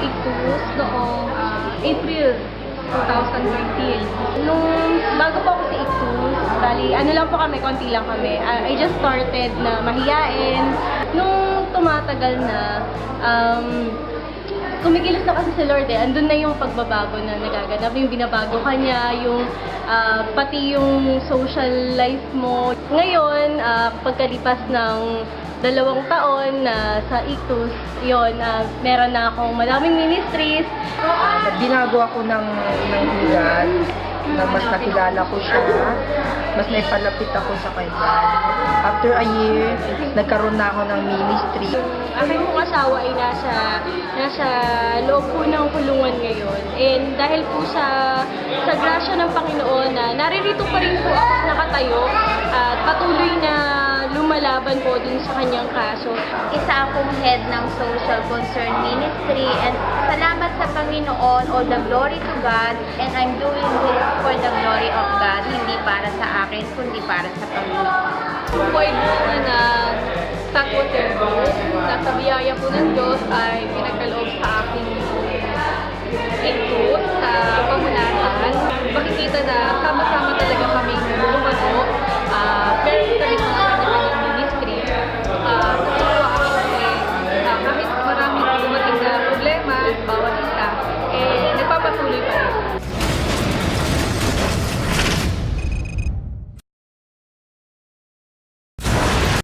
Ictus noong April 2013. Nung bago po ako sa Ictus, bali, ano lang po kami, konti lang kami. I just started na mahiyain. Nung tumatagal na, kumikilos na kasi si Lord andun na yung pagbabago na nagaganap, yung binabago ka niya, yung pati yung social life mo. Ngayon, pagkalipas ng 2 taon na sa Ictus, yun, meron na akong madaming ministries. Binago ako ng ugat, na mas nakilala ko siya, mas naipalapit ako sa kanya. After a year, nagkaroon na ako ng ministry. Aking pong asawa ay nasa loob po ng kulungan ngayon. And dahil po sa grasya ng Panginoon na naririto pa rin po ako nakatayo at patuloy na lumalaban po dun sa kanyang kaso. Isa akong head ng Social Concern Ministry and salamat sa Panginoon, all the glory to God, and I'm doing this for the glory of God, hindi para sa akin, kundi para sa Panginoon. Po ay bunga ng Stockwater Group na sa biyaya po ng Diyos ay pinagkaloob sa akin